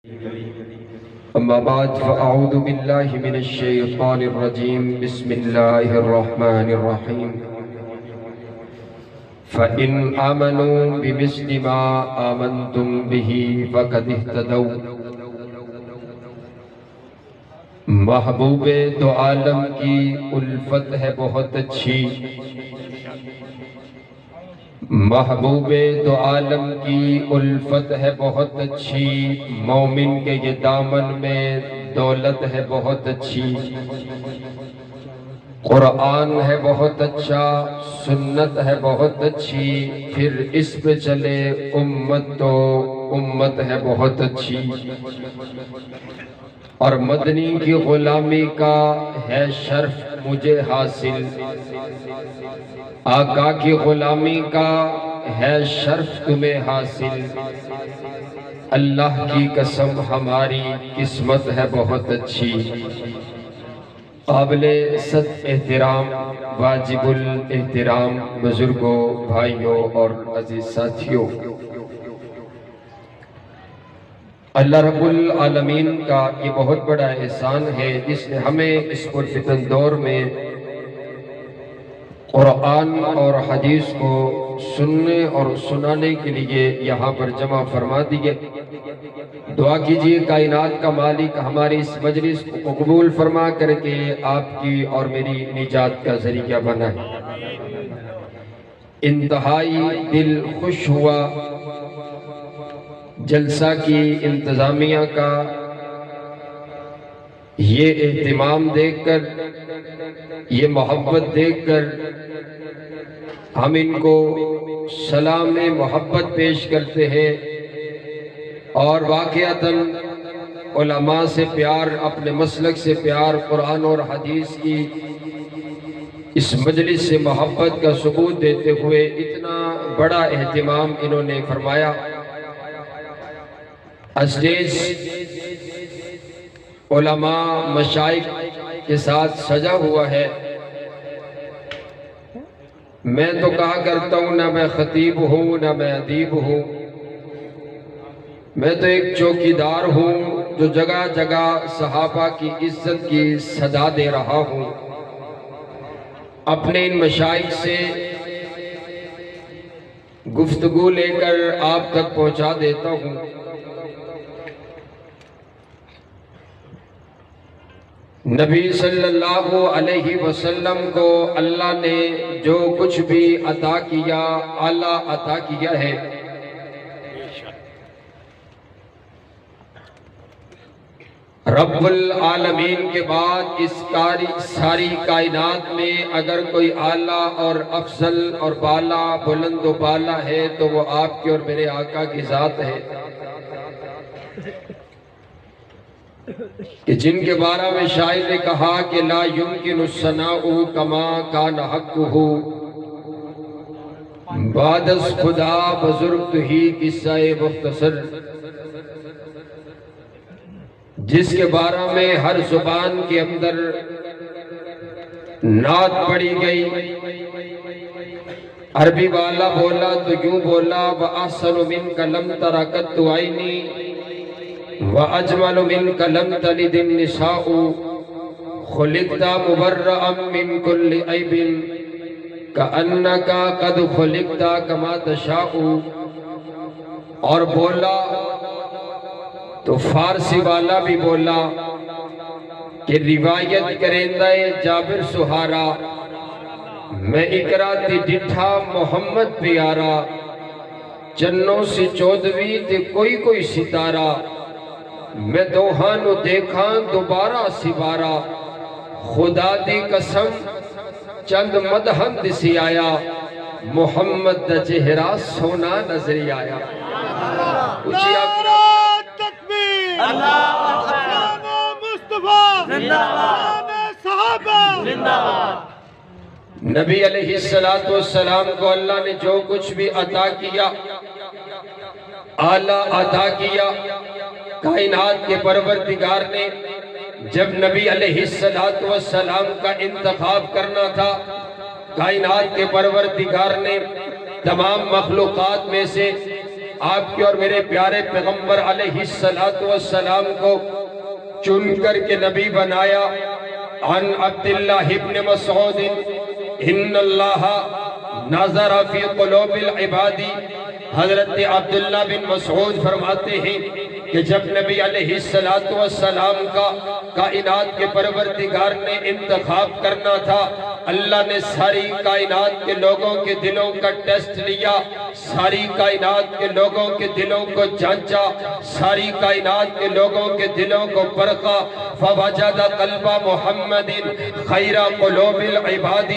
اما بعد فاعوذ باللہ من الشیطان الرجیم بسم اللہ الرحمن الرحیم فَإِنْ آمَنُوا بِمِثْلِ مَا آمَنْتُمْ بِهِ فَقَدِ اهْتَدَوْا۔ محبوب دو عالم کی الفت ہے بہت اچھی، محبوب دو عالم کی الفت ہے بہت اچھی، مومن کے یہ دامن میں دولت ہے بہت اچھی۔ قرآن ہے بہت اچھا، سنت ہے بہت اچھی، پھر اس پہ چلے امت تو امت ہے بہت اچھی۔ اور مدنی کی غلامی کا ہے شرف مجھے حاصل، آقا کی غلامی کا ہے شرف تمہیں حاصل، اللہ کی قسم ہماری قسمت ہے بہت اچھی۔ قابل صد احترام واجب الاحترام بزرگوں، بھائیوں اور عزیز ساتھیوں، اللہ رب العالمین کا یہ بہت بڑا احسان ہے جس نے ہمیں اس پرفتن دور میں قرآن اور حدیث کو سننے اور سنانے کے لیے یہاں پر جمع فرما دیے۔ دعا کیجئے کائنات کا مالک ہماری اس مجلس کو قبول فرما کر کے آپ کی اور میری نجات کا ذریعہ بنائے۔ انتہائی دل خوش ہوا جلسہ کی انتظامیہ کا یہ اہتمام دیکھ کر، یہ محبت دیکھ کر، ہم ان کو سلام محبت پیش کرتے ہیں اور واقعتاً علماء سے پیار، اپنے مسلک سے پیار، قرآن اور حدیث کی اس مجلس سے محبت کا ثبوت دیتے ہوئے اتنا بڑا اہتمام انہوں نے فرمایا۔ اسٹیج علماء مشائخ کے ساتھ سجا ہوا ہے۔ میں تو کہا کرتا ہوں نہ میں خطیب ہوں نہ میں ادیب ہوں، میں تو ایک چوکیدار ہوں جو جگہ جگہ صحابہ کی عزت کی صدا دے رہا ہوں۔ اپنے ان مشائخ سے گفتگو لے کر آپ تک پہنچا دیتا ہوں۔ نبی صلی اللہ علیہ وسلم کو اللہ نے جو کچھ بھی عطا کیا، اعلیٰ عطا کیا ہے۔ رب العالمین کے بعد اس ساری کائنات میں اگر کوئی اعلیٰ اور افضل اور بالا، بلند و بالا ہے تو وہ آپ کی اور میرے آقا کی ذات ہے، کہ جن کے بارے میں شاعر نے کہا کہ لا یمکن الثناء کما کان حقہ، بعد از خدا بزرگ تو ہی قصہ مختصر، جس کے بارے میں ہر زبان کے اندر نعت پڑی گئی۔ عربی والا بولا تو یوں بولا وَأَحْسَنُ مِنْكَ لَمْ تَرَ قَطُّ عَيْنِي وَأَجْمَلُ مِنْكَ لَمْ تَلِدِ النِّسَاءُ خُلِقْتَ مُبَرَّأً مِنْ كُلِّ عَيْبٍ كَأَنَّكَ قَدْ خُلِقْتَ كَمَا تَشَاءُ۔ اور بولا تو فارسی والا بھی بولا کہ روایت کرندہ جابر سہارا، میں اقرا تی ڈٹھا محمد پیارا، چنوں سے چودوی تے کوئی کوئی ستارہ، میں دوہانو دیکھاں دوبارہ سبارہ، خدا دی قسم چند مدہن دسی آیا، محمد دا چہرہ سونا نظری آیا۔ نبی علیہ السلام کو اللہ نے جو کچھ بھی عطا کیا، اعلیٰ عطا کیا، کائنات کے پروردگار نے جب نبی علیہ السلام کا انتخاب کرنا تھا، کائنات کے پروردگار نے تمام مخلوقات میں سے آپ کے اور میرے پیارے پیغمبر علیہ السلام کو چن کر کے نبی بنایا۔ عن عبداللہ ابن مسعود ان اللہ نظر فی قلوب العباد، حضرت عبداللہ بن مسعود فرماتے ہیں کہ جب نبی علیہ السلام کا کائنات کے پروردگار نے انتخاب کرنا تھا، اللہ نے ساری کائنات کے لوگوں کے دلوں کا ٹیسٹ لیا، ساری کائنات کے لوگوں کے دلوں کو جانچا، ساری کائنات کے لوگوں کے دلوں کو پرکھا۔ فوجد قلب محمد خیر قلوب العباد،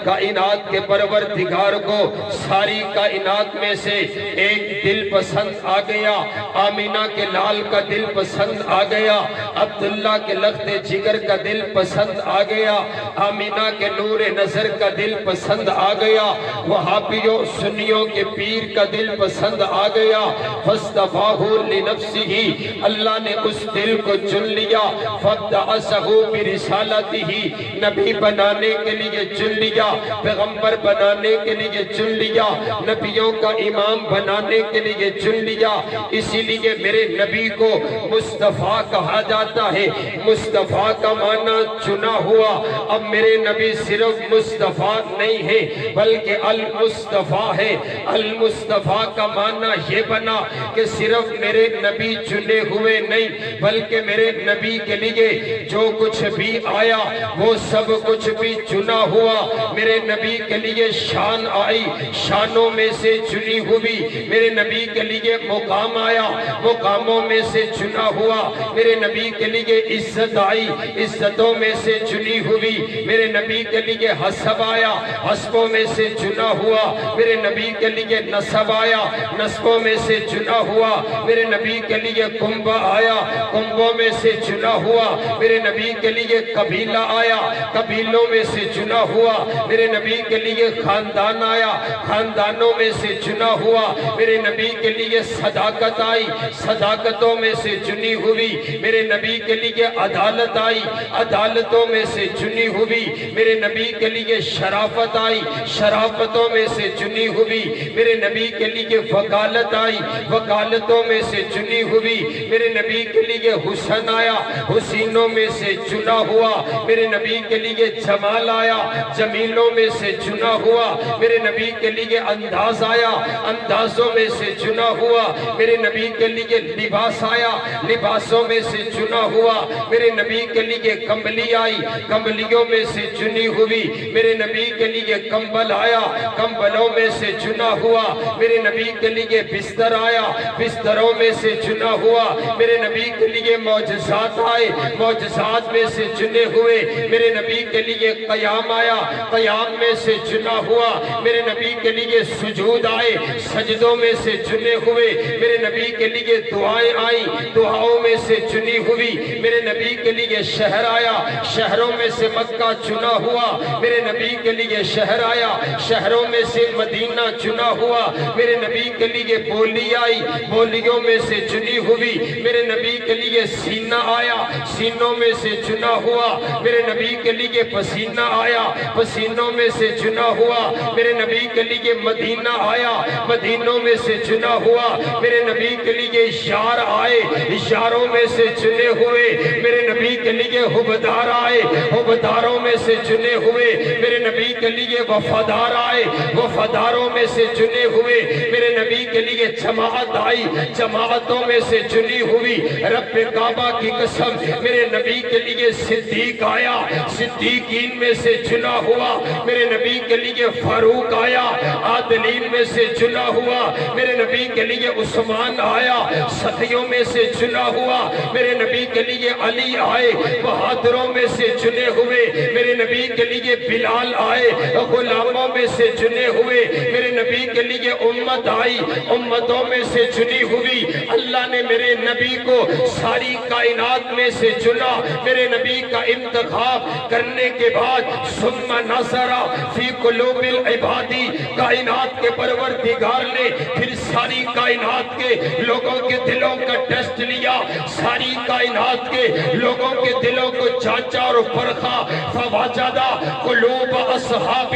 کائنات کے پروردگار کو ساری کائنات میں سے ایک دل پسند آ گیا، آمینہ کے لال کا دل پسند آ گیا، عبداللہ کے لخت جگر کا دل پسند آ گیا، آمینہ کے نور نظر کا دل پسند آ گیا، وہابیوں سنیوں کے پیر کا دل پسند آ گیا۔ فاصطفاہ لنفسہ، اللہ نے اس دل کو چن لیا۔ فابتعثہ برسالتہ، نبی بنانے کے لیے چن لیا، پیغمبر بنانے کے لیے چن لیا، نبیوں کا امام بنانے کے لیے چن لیا۔ اسی لیے میرے نبی کو مصطفیٰ کہا جاتا ہے۔ مصطفیٰ کا معنی چنا ہوا۔ اب میرے نبی صرف مصطفیٰ نہیں ہے بلکہ المصطفیٰ ہے۔ المصطفیٰ کا معنی یہ بنا کہ صرف میرے نبی چنے ہوئے نہیں بلکہ میرے نبی کے لیے جو کچھ بھی آیا وہ سب کچھ بھی چنا ہوا۔ میرے نبی کے لیے شان آئی، شانوں میں سے چنی ہوئی۔ میرے نبی کے لیے مقام آیا، مقاموں میں سے چنا ہوا۔ میرے نبی کے لیے عزت آئی، عزتوں میں سے چنی ہوئی۔ میرے نبی کے لیے حسب آیا، حسبوں میں سے چنا ہوا۔ میرے نبی کے لیے نسب آیا، نسبوں میں سے چنا ہوا۔ میرے نبی کے لیے کنبہ آیا، کنبوں میں سے چنا ہوا۔ میرے نبی کے لیے قبیلہ آیا، قبیلوں میں سے چنا ہوا۔ میرے نبی کے لیے خاندان آیا، خاندانوں میں سے چنا ہوا۔ میرے نبی کے لیے صداقت آئی، صداقتوں میں سے چنی ہوئی۔ میرے نبی کے لیے عدالت آئی، عدالتوں میں سے چنی ہوئی۔ میرے نبی کے لیے شرافت آئی، شرافتوں میں سے چنی ہوئی۔ میرے نبی کے لیے وکالت آئی، وکالتوں میں سے چنی ہوئی۔ میرے نبی کے لیے حسن آیا، حسینوں میں سے چنا ہوا۔ میرے نبی کے لیے جمال آیا، جمیلوں میں سے چنا ہوا۔ میرے نبی کے لیے انداز آیا، اندازوں میں سے چنا ہوا۔ میرے نبی کے لیے لباس آیا، لباسوں میں سے چنا ہوا۔ میرے نبی کے لیے کمبلی آئی، کمبلیوں میں سے چنی ہوئی۔ میرے نبی کے لیے کمبل آیا، کمبلوں میں سے چنا ہوا۔ میرے نبی کے لیے بستر آیا، بستروں میں سے چنا ہوا۔ میرے نبی کے لیے معجزات آئے، معجزات میں سے چنے ہوئے۔ میرے نبی کے لیے قیام آیا، قیام میں سے چنا ہوا۔ میرے نبی کے لیے سجود آئے، سجدوں میں سے چنے ہوئے۔ میرے نبی کے لیے دعائیں آئیں، دعاؤں میں سے چنی ہوئی۔ میرے نبی کے لیے شہر آیا، شہروں میں سے مکہ چنا ہوا۔ میرے نبی کے لیے شہر آیا، شہروں میں سے مدینہ چنا ہوا۔ میرے نبی کے لیے بولی آئی، بولیوں میں سے چنی ہوئی۔ میرے نبی کے لیے سینہ آیا، سینوں میں سے چنا ہوا۔ میرے نبی کے لیے پسینہ آیا، پسینوں میں سے چنا ہوا۔ میرے نبی کے لیے مدینہ آیا، مدینوں میں سے چنا ہوا۔ میرے نبی کے لیے اشار آئے، اشاروں میں سے چنے ہوئے۔ میرے نبی کے لیے حبدار آئے، حبداروں میں سے چنے ہوئے۔ میرے نبی کے لیے وفادار آئے، وفاداروں میں سے چنے ہوئے۔ میرے نبی کے لیے جماعت آئی، جماعتوں میں سے چنی ہوئی۔ رب کعبہ کی قسم، میرے نبی کے لیے صدیق آیا، صدیقین میں سے چنا ہوا۔ میرے نبی کے لیے فاروق آیا، عادلین میں سے چنا ہوا۔ میرے نبی کے لیے عثمان آیا، سخیوں میں سے چنا ہوا۔ میرے نبی کے لیے علی آئے، بہادروں میں سے چنے ہوئے۔ میرے نبی کے لیے بلال آئے، غلاموں میں سے چنے ہوئے۔ میرے نبی کے لیے امت آئی، امتوں میں سے چنی ہوئی۔ اللہ نے میرے نبی کو ساری کائنات میں سے چنا، میرے نبی کا انتخاب کرنے کے بعد ثم نظر فی قلوب العباد، کائنات کے پروردگار نے پھر ساری کائنات کے لوگوں کے دلوں کا ٹیسٹ لیا، ساری کائنات کے لوگوں کے دلوں کو جانچا اور پرکھا، فوجد قلوب اصحابہ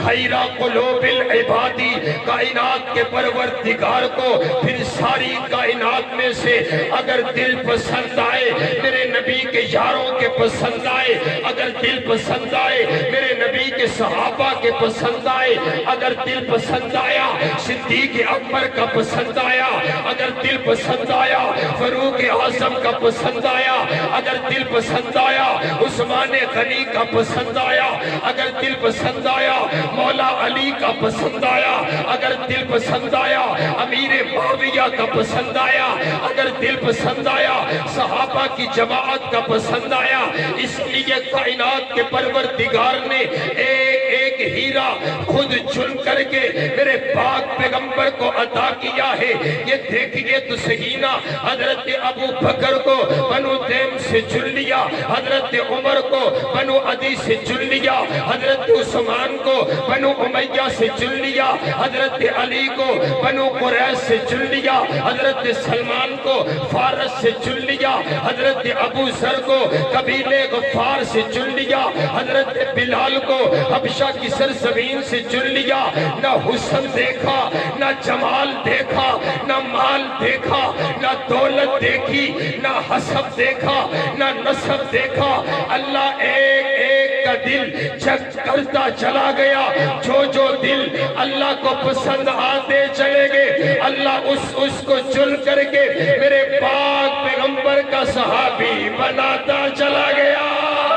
خیر قلوب العباد، کائنات کے پروردگار کو پھر ساری کائنات میں سے اگر دل پسند آئے میرے نبی کے یاروں کے پسند آئے، اگر دل پسند آئے میرے نبی کے صحابہ کے پسند آئے، اگر دل پسند آیا صدیق اکبر کا پسند آیا، اگر دل پسند آیا فاروق اعظم کا پسند آیا، اگر دل پسند آیا عثمان غنی کا پسند آیا، اگر دل پسند آیا مولا علی کا پسند آیا، اگر دل پسند آیا امیر معاویہ کا پسند آیا، اگر دل پسند آیا صحابہ کی جماعت کا پسند آیا، اس لیے کائنات کے پروردگار نے ایک ہیرا خود چن کر کے میرے پاک پیغمبر کو عطا کیا ہے۔ یہ دیکھئے تو صحیح نا، حضرت ابو بکر کو بنو تیم سے چن لیا، حضرت عمر کو بنو عدی سے چن لیا، حضرت عثمان کو بنو امیہ سے چن لیا، حضرت علی کو بنو قریش سے چن لیا، حضرت سلمان کو فارس سے چن لیا، حضرت ابو ذر کو قبیلے غفار سے چن لیا، حضرت بلال کو حبشہ کی سرزمین سے چن لیا۔ نہ حسن دیکھا، نہ جمال دیکھا، نہ مال دیکھا، نہ دولت دیکھی، نہ حسب دیکھا، نہ نسب دیکھا، اللہ ایک ایک کا دل چیک کرتا چلا گیا۔ جو دل اللہ کو پسند آتے چلے گئے، اللہ اس کو چن کر کے میرے پاک پیغمبر کا صحابی بناتا چلا گیا۔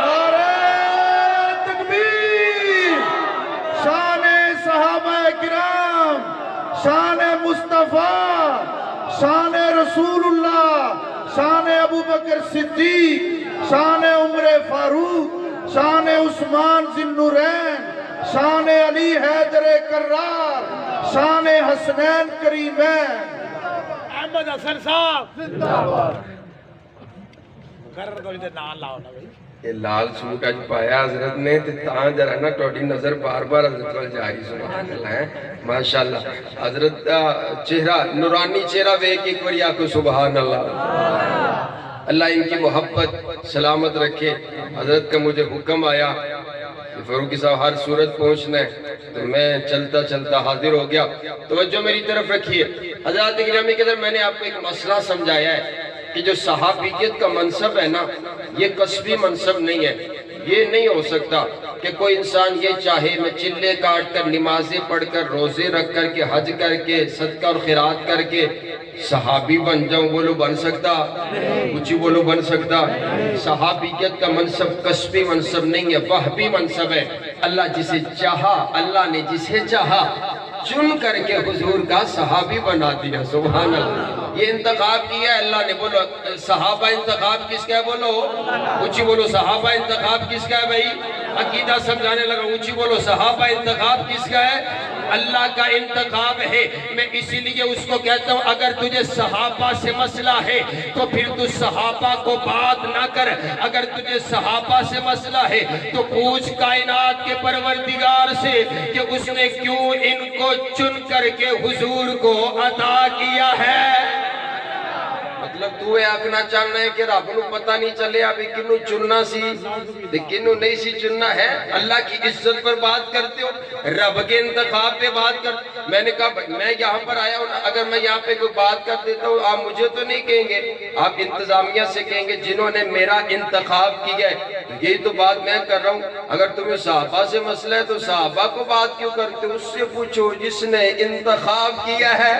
نعرہ تکبیر! شان صحابہ کرام، شان مصطفیٰ، شان رسول اللہ، شان ابو بکر صدیق، شان عمر فاروق، شان عثمان ذی النورین، شان علی حیدر کرار، شان حسنین کریمین۔ احمد حسن صاحب زندہ باد۔ مقرر تو ادھر نام لاؤ نا بھائی۔ یہ لال سوٹ اج پایا حضرت نے تاں جرا نا ٹوڑی نظر بار بار حضرت وال جاری، سبحان اللہ ہے ماشاءاللہ۔ حضرت چہرہ نورانی چہرہ ویکھ ایک بار آکھو سبحان اللہ۔ اللہ ان کی محبت سلامت رکھے۔ حضرت کا مجھے حکم آیا کہ فاروقی صاحب ہر صورت پہنچنا ہے، تو میں چلتا چلتا حاضر ہو گیا۔ توجہ میری طرف رکھیے حضرات گرامی کے در، میں نے آپ کو ایک مسئلہ سمجھایا ہے کہ جو صحابیت کا منصب ہے نا، یہ کسبی منصب نہیں ہے۔ یہ نہیں ہو سکتا کہ کوئی انسان یہ چاہے میں چلے کاٹ کر، نمازیں پڑھ کر، روزے رکھ کر کے، حج کر کے، صدقہ اور خیرات کر کے صحابی بن جاؤں۔ بولو بن سکتا؟ کچھ بولو بن سکتا؟ صحابیت کا منصب کسبی منصب نہیں ہے، وہبی منصب ہے۔ اللہ جسے چاہا، اللہ نے جسے چاہا چن کر کے حضور کا صحابی بنا دیا، سبحان اللہ۔ یہ انتخاب کیا ہے اللہ نے۔ بولو صحابہ انتخاب کس کا ہے؟ بولو اونچی بولو، صحابہ انتخاب کس کا ہے بھائی؟ عقیدہ سمجھانے لگا، اونچی بولو، صحابہ انتخاب کس کا ہے؟ اللہ کا انتخاب ہے۔ میں اسی لیے اس کو کہتا ہوں اگر تجھے صحابہ سے مسئلہ ہے تو پھر تو صحابہ کو بات نہ کر، اگر تجھے صحابہ سے مسئلہ ہے تو پوچھ کائنات کے پروردگار سے کہ اس نے کیوں ان کو چن کر کے حضور کو عطا کیا ہے۔ مطلب تو یہ آکھنا چاہنا ہے کہ رب نو پتہ نہیں چلے ابھی کنو چننا سی کنو نہیں سی چننا ہے۔ اللہ کی عزت پر بات کرتے ہو، رب کے انتخاب پہ بات کرتے۔ میں نے کہا میں یہاں پر آیا ہوں، اگر میں یہاں پہ کوئی بات کر دیتا ہوں آپ مجھے تو نہیں کہیں گے، آپ انتظامیہ سے کہیں گے جنہوں نے میرا انتخاب کیا ہے۔ یہی تو بات میں کر رہا ہوں۔ اگر تمہیں صحابہ سے مسئلہ ہے تو صحابہ کو بات کیوں کرتے ہو؟ اس سے پوچھو جس نے انتخاب کیا ہے۔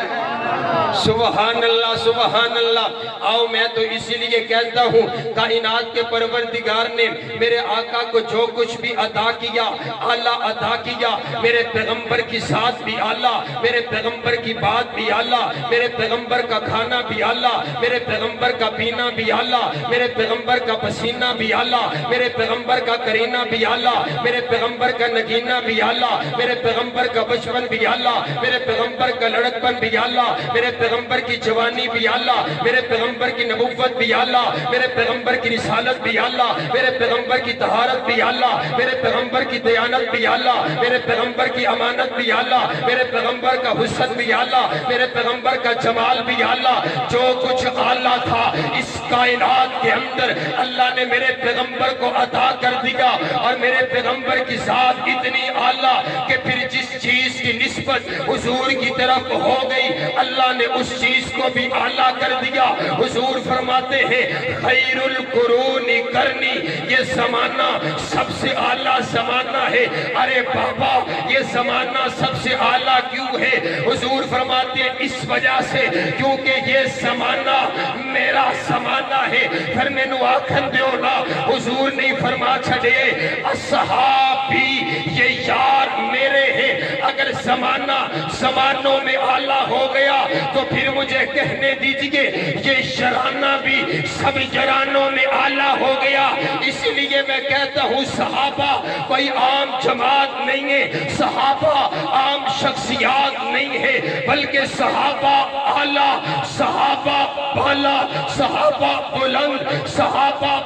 سبحان اللہ سبحان اللہ۔ آؤ میں تو اسی لیے کہتا ہوں کائنات کے پروردگار نے میرے آقا کو جو کچھ بھی عطا کیا، اعلیٰ عطا کیا۔ میرے پیغمبر کی ذات بھی اعلیٰ، میرے پیغمبر کی بات بھی اعلیٰ، میرے پیغمبر کا کھانا بھی اعلیٰ، میرے پیغمبر کا پینا بھی اعلیٰ، میرے پیغمبر کا پسینہ بھی اعلیٰ، میرے پیغمبر کا کرینہ بھی یا اللہ، میرے پیغمبر کا نگینہ بھی یا اللہ، میرے پیغمبر کا بچپن بھی یا اللہ، میرے پیغمبر کا لڑکپن بھی یا اللہ، میرے پیغمبر کی جوانی بھی یا اللہ، میرے پیغمبر کی نبوت بھی یا اللہ، میرے پیغمبر کی رسالت بھی یا اللہ، میرے پیغمبر کی طہارت بھی یا اللہ، میرے پیغمبر کی دیانت بھی یا اللہ، میرے پیغمبر کی امانت بھی یا اللہ، میرے پیغمبر کا حسن بھی یا اللہ، میرے پیغمبر کا جمال بھی یا اللہ۔ جو کچھ اعلیٰ تھا اس کائنات کے اندر اللہ نے میرے پیغمبر کو عطا کر دیا، اور میرے پیغمبر کی ذات اتنی اعلیٰ کہ پھر جس چیز کی نسبت حضور کی طرف ہو گئی اللہ نے اس چیز کو بھی اعلیٰ کر دیا۔ حضور فرماتے ہیں خیر القرون کرنی، یہ زمانہ سب سے اعلیٰ زمانہ ہے۔ ارے بابا یہ زمانہ سب سے اعلیٰ کیوں ہے؟ حضور فرماتے ہیں اس وجہ سے کیونکہ یہ زمانہ میرا زمانہ ہے۔ پھر میں نو آکھن دیو نا حضور نہیں فرما چھڑے اصحابی یہ یار میرے ہیں۔ اگر زمانوں میں اعلیٰ ہو گیا تو پھر مجھے کہنے دیجئے یہ شرانہ بھی سب جرانوں میں اعلیٰ ہو گیا۔ اس لیے میں کہتا ہوں صحابہ کوئی عام جماعت نہیں ہے، صحابہ عام شخصیات نہیں ہے، بلکہ صحابہ اعلیٰ، صحابہ بالا، صحابہ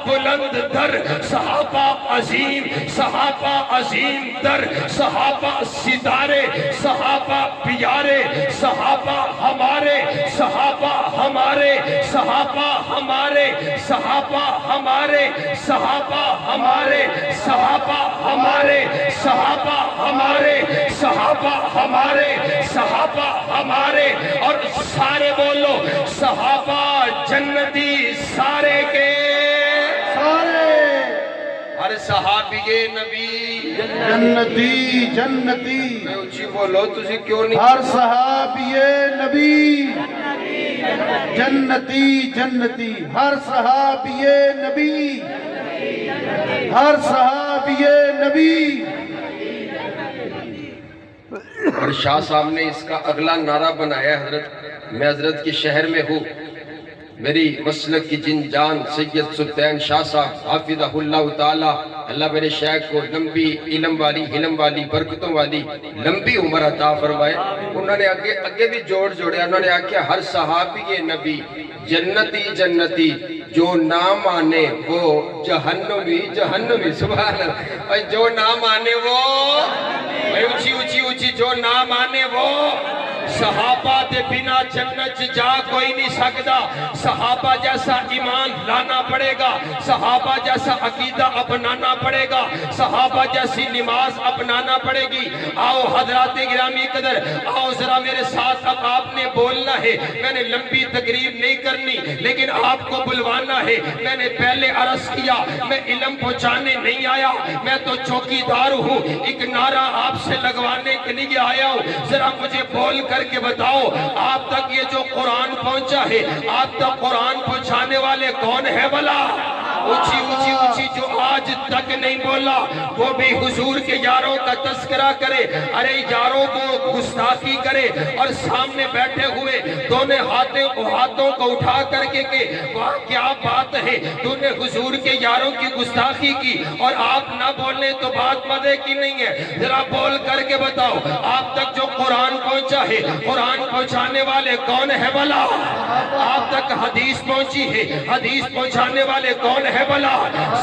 بلند در، صحابہ عظیم در، صحابہ ستارے، صحابہ پیارے، صحابہ ہمارے، صحابہ ہمارے، صحابہ ہمارے، صحابہ ہمارے، صحابہ ہمارے، صحابہ ہمارے، صحابہ ہمارے، صحابہ ہمارے، صحابہ ہمارے، اور سارے بولو صحابہ جنتی سارے کے سارے ہر صحابی نبی جنتی جنتی، میں اچھی بولو تسی کیوں نہیں؟ ہر صحابی نبی جنتی جنتی، ہر صحابی نبی، ہر صحابی نبی۔ اور شاہ صاحب نے اس کا اگلا نعرہ بنایا ہے حضرت، میں حضرت کے شہر میں ہوں، میری مسلک کی جن جان سید سلطان شاہ صاحب حافظہ اللہ تعالی، اللہ میرے شیخ کو لمبی علم والی حلم والی برکتوں والی لمبی عمر عطا فرمائے۔ انہوں نے آگے بھی جوڑیا، انہوں نے آکھیا ہر صحابی نبی جنتی جو نہ مانے وہ جہنمی سبحان اللہ، اور جو نہ مانے وہ اونچی جو نہ مانے وہ صحابہ دے بنا جنت جا کوئی نہیں سکتا۔ صحابہ جیسا ایمان لانا پڑے گا، صحابہ جیسا عقیدہ اپنانا پڑے گا، صحابہ جیسی نماز اپنانا پڑے گی۔ آؤ حضرات گرامی قدر، آؤ ذرا میرے ساتھ، اب آپ نے بولنا ہے، میں نے لمبی تقریب نہیں کرنی لیکن آپ کو بلوانا ہے۔ میں نے پہلے عرض کیا میں علم پہنچانے نہیں آیا، میں تو چوکیدار ہوں، ایک نعرہ آپ سے لگوانے کے لیے آیا ہوں۔ ذرا مجھے بول کر کے بتاؤ آپ تک یہ جو قرآن پہنچا ہے، آپ تک قرآن پہنچانے والے کون ہے بھلا؟ اونچی جو آج تک نہیں بولا وہ بھی حضور کے یاروں کا تذکرہ کرے، ارے یاروں کو گستاخی کرے، اور سامنے بیٹھے ہوئے دونوں ہاتھوں کو اٹھا کر کے کہ واہ کیا بات ہے، تو نے حضور کے یاروں کی گستاخی کی اور آپ نہ بولنے تو بات مزے کی نہیں ہے۔ ذرا بول کر کے بتاؤ آپ تک جو قرآن پہنچا ہے، قرآن پہنچانے والے کون ہے بھلا؟ آپ تک حدیث پہنچی ہے، حدیث پہنچانے والے کون ہے بھلا؟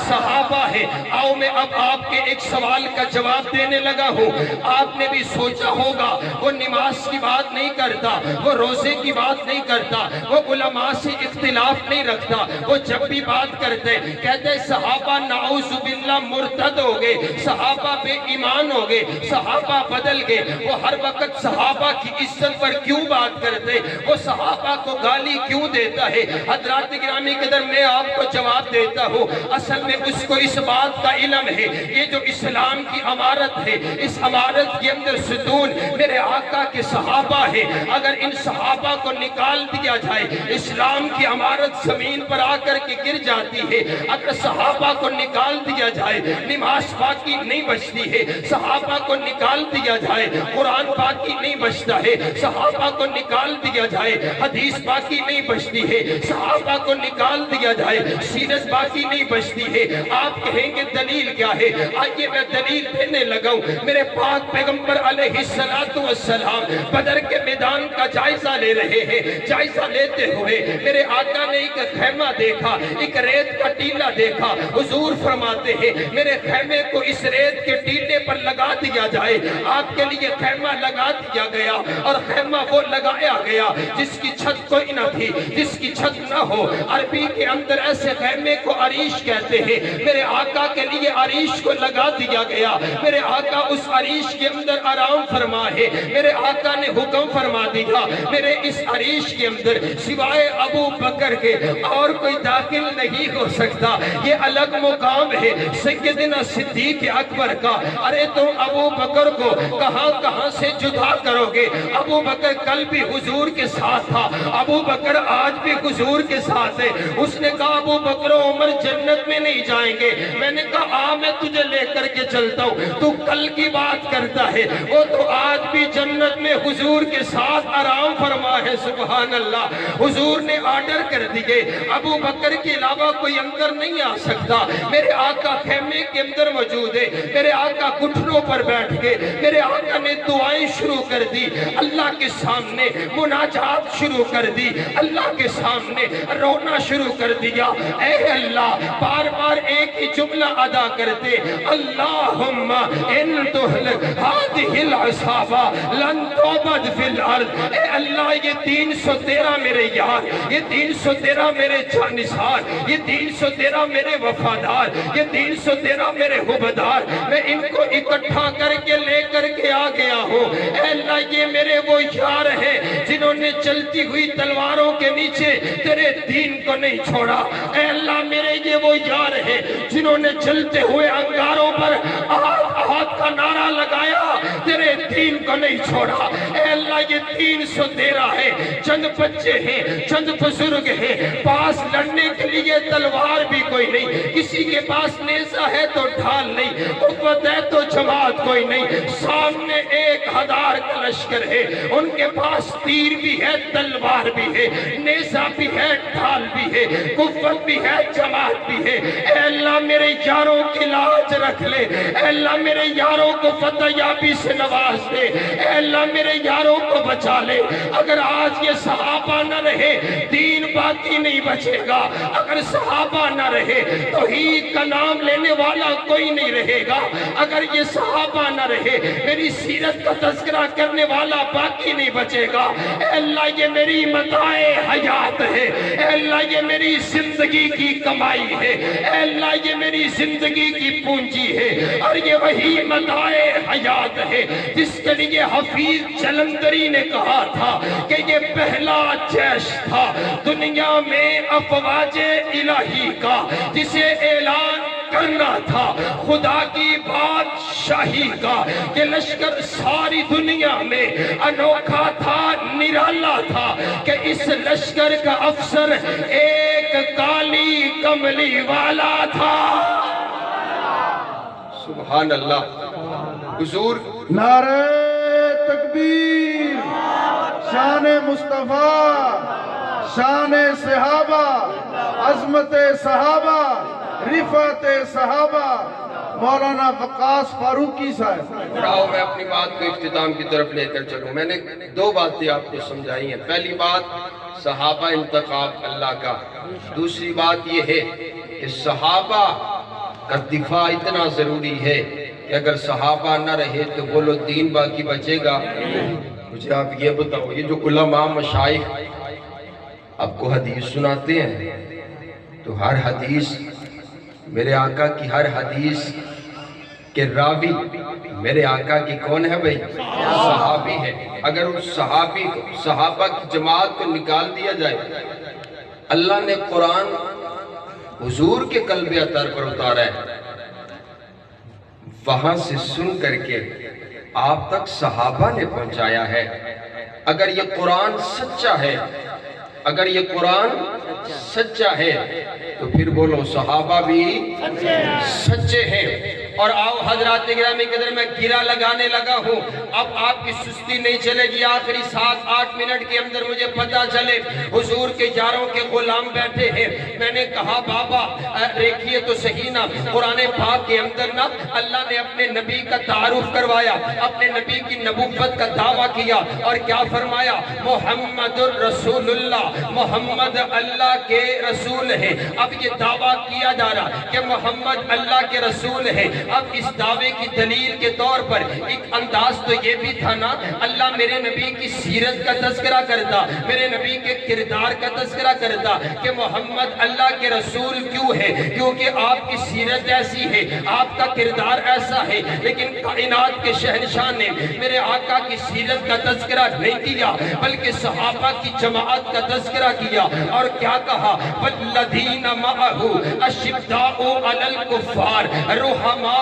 صحابہ ہے۔ آؤ میں اب آپ کے ایک سوال کا جواب دینے لگا ہوں۔ آپ نے بھی سوچا ہوگا وہ نماز کی بات نہیں کرتا، وہ روزے کی بات نہیں کرتا، وہ علماء سے اختلاف نہیں رکھتا، وہ جب بھی بات کرتے کہتے صحابہ نعوذ باللہ مرتد ہو گئے، صحابہ بے ایمان ہو گئے، صحابہ بدل گئے۔ وہ ہر وقت صحابہ کی عزت پر کیوں بات کرتے، وہ صحابہ کو گالی کیوں دیتا ہے؟ حضرات گرامی قدر میں آپ کو جواب دیتا ہوں، اصل میں اس کو اس بات کا علم ہے، یہ جو اسلام کی عمارت ہے، اس عمارت کے اندر ستون میرے آقا کے صحابہ ہے۔ اگر ان صحابہ کو نکال دیا جائے اسلام کی عمارت زمین پر آ کر کے گر جاتی ہے۔ اگر صحابہ کو نکال دیا جائے نماز باقی نہیں بچتی ہے، صحابہ کو نکال دیا جائے قرآن باقی نہیں بچتا ہے، صحابہ کو نکال دیا جائے حدیث باقی نہیں بچتی ہے، صحابہ کو نکال دیا جائے سیرت باقی آزادی نہیں بچتی ہے۔ آپ کہیں گے دلیل کیا ہے؟ آئیے میں دلیل دینے لگا ہوں۔ میرے پاک پیغمبر علیہ السلام بدر کے میدان کا جائزہ لے رہے ہیں۔ جائزہ لیتے ہوئے میرے آقا نے ایک خیمہ دیکھا، ایک ریت کا ٹیلہ دیکھا۔ حضور فرماتے ہیں میرے خیمے کو اس ریت کے ٹیلے پر لگا دیا جائے۔ آپ کے لیے خیمہ لگا دیا گیا، اور خیمہ وہ لگایا گیا جس کی چھت کوئی نہ تھی، جس کی چھت نہ ہو۔ عربی کے اندر ایسے خیمے کو عریش کہتے ہیں۔ میرے آقا کے لیے عریش کو لگا دیا گیا۔ میرے آقا اس عریش کے اندر آرام فرما ہے۔ میرے آقا نے حکم فرما دیا میرے اس عریش کے اندر سوائے ابو بکر کے اور کوئی داخل نہیں ہو سکتا۔ یہ الگ مقام ہے سیدنا صدیق اکبر کا۔ ارے تم ابو بکر کو کہاں کہاں سے جدا کرو گے؟ ابو بکر کل بھی حضور کے ساتھ تھا، ابو بکر آج بھی حضور کے ساتھ ہے۔ اس نے کہا ابو بکر و عمر جنت میں نہیں جائیں گے۔ میں نے کہا آ میں تجھے لے کر کے چلتا ہوں، تو کل کی بات کرتا ہے، وہ تو آج بھی جنت میں حضور کے ساتھ آرام فرما ہے۔ سبحان اللہ۔ حضور نے آرڈر کر دیے ابو بکر کے علاوہ کوئی اندر نہیں آ سکتا۔ میرے آقا خیمے کے اندر موجود ہے۔ میرے آقا گھٹنوں پر بیٹھ کے میرے آقا نے دعائیں شروع کر دی، اللہ کے سامنے مناجات شروع کر دی، اللہ کے سامنے رونا شروع کر دیا۔ اے اللہ، بار بار ایک ہی جملہ ادا کرتے، اللہم ان تہلک ہذہ العصابہ لن تعبد فی الارض۔ اے اللہ، یہ 313 میرے یار، یہ 313 میرے جانثار، یہ 313 میرے وفادار، یہ 313 میرے حبدار، میں ان کو اکٹھا کر کے لے کر کے آ گیا ہوں۔ اے اللہ، یہ میرے وہ یار ہیں جنہوں نے چلتی ہوئی تلواروں کے نیچے تیرے دین کو نہیں چھوڑا۔ اے اللہ، میرے یہ وہ یار ہیں جنہوں نے چلتے ہوئے انگاروں پر احد کا نعرہ لگایا، تیرے دین کو نہیں چھوڑا۔ اے اللہ، یہ 313 ہے، چند بچے ہیں، چند بزرگ ہیں، پاس لڑنے کے لیے تلوار بھی کوئی نہیں، کسی کے پاس نیزہ ہے تو ڈھال نہیں، قوت ہے تو جماعت کوئی نہیں۔ سامنے 1000 کا لشکر ہے، ان کے پاس تیر بھی ہے، تلوار بھی ہے، نیزہ بھی ہے، ڈھال بھی ہے، قوت بھی ہے، جماعت بھی ہے۔ اے اللہ، میرے یاروں کی لاج رکھ لے۔ اے اللہ، میرے یاروں کو فتح یابی سے نواز دے۔ اے اللہ، میرے یاروں کو بچا لے۔ اگر آج یہ صحابہ نہ رہے، دین باقی نہیں بچے گا۔ اگر صحابہ نہ رہے، توحید کا نام لینے والا کوئی نہیں رہے گا۔ اگر یہ صحابہ نہ رہے، میری سیرت کا تذکرہ کرنے والا باقی نہیں بچے گا۔ اے اللہ، یہ میری متاع حیات ہے۔ اے اللہ، یہ میری زندگی کی کمائی ہے۔ اے اللہ، یہ میری زندگی کی پونجی ہے، اور یہ وہی متاع حیات ہے جس کے لیے حفیظ جلندری نے کہا تھا کہ یہ پہلا جیش تھا دنیا میں افواج الہی کا، جسے اعلان کرنا تھا خدا کی بادشاہی کا، کہ لشکر ساری دنیا میں انوکھا تھا، نرالا تھا، کہ اس لشکر کا افسر ایک کالی کملی والا تھا۔ سبحان اللہ۔ حضور نعرہ تکبیر، شان مصطفیٰ، شان صحابہ، عظمت صحابہ، رفعت صحابہ۔ مولانا وقاص فاروقی صاحب۔ آؤ میں اپنی بات کو اختتام کی طرف لے کر چلوں۔ میں نے 2 باتیں آپ کو سمجھائی ہیں۔ پہلی بات صحابہ انتخاب اللہ کا، دوسری بات یہ ہے کہ صحابہ کا دفاع اتنا ضروری ہے کہ اگر صحابہ نہ رہے تو بولو دین باقی بچے گا۔ مجھے آپ یہ بتاؤ، یہ جو علماء مشائخ آپ کو حدیث سناتے ہیں، تو ہر حدیث، میرے آقا کی ہر حدیث کے راوی میرے آقا کی کون ہے بھئی؟ صحابی ہے۔ اگر اس صحابی کو، صحابہ کی جماعت کو نکال دیا جائے، اللہ نے قرآن حضور کے قلب اطہر پر اتارا ہے، وہاں سے سن کر کے آپ تک صحابہ نے پہنچایا ہے۔ اگر یہ قرآن سچا ہے، اگر یہ قرآن سچا ہے تو پھر بولو صحابہ بھی سچے ہیں سچے ہیں۔ اور آؤ حضرات گرامی قدر، میں گرا لگانے لگا ہوں، اب آپ کی سستی نہیں چلے گی۔ آخری 7-8 منٹ کے اندر مجھے پتا چلے حضور کے یاروں کے غلام بیٹھے ہیں۔ میں نے کہا بابا دیکھیے تو صحیح نا، قرآن پاک کے اندر نا اللہ نے اپنے نبی کا تعارف کروایا، اپنے نبی کی نبوت کا دعویٰ کیا، اور کیا فرمایا؟ محمد الرسول اللہ، محمد اللہ کے رسول ہے۔ اب یہ دعویٰ کیا جا رہا کہ محمد اللہ کے رسول ہے۔ اب اس دعوے کی دلیل کے طور پر ایک انداز تو یہ بھی تھا نا، اللہ میرے نبی کی سیرت کا تذکرہ کرتا، میرے نبی کے کردار کا تذکرہ کرتا کہ محمد اللہ کے رسول کیوں ہے؟ کیونکہ آپ کی سیرت ایسی ہے، آپ کا کردار ایسا ہے۔ لیکن کائنات کے شہنشاہ نے میرے آقا کی سیرت کا تذکرہ نہیں کیا، بلکہ صحابہ کی جماعت کا تذکرہ کیا، اور کیا کہا؟ وَالَّذِينَ مَعَهُ أَشِدَّاءُ عَلَى الْكُفَّارِ رُحَمَاءُ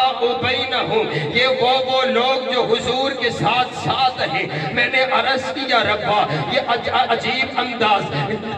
بَيْنَهُمْ۔ یہ وہ لوگ جو حضور کے ساتھ ہیں۔ میں نے عرض کیا ربا، یہ عجیب انداز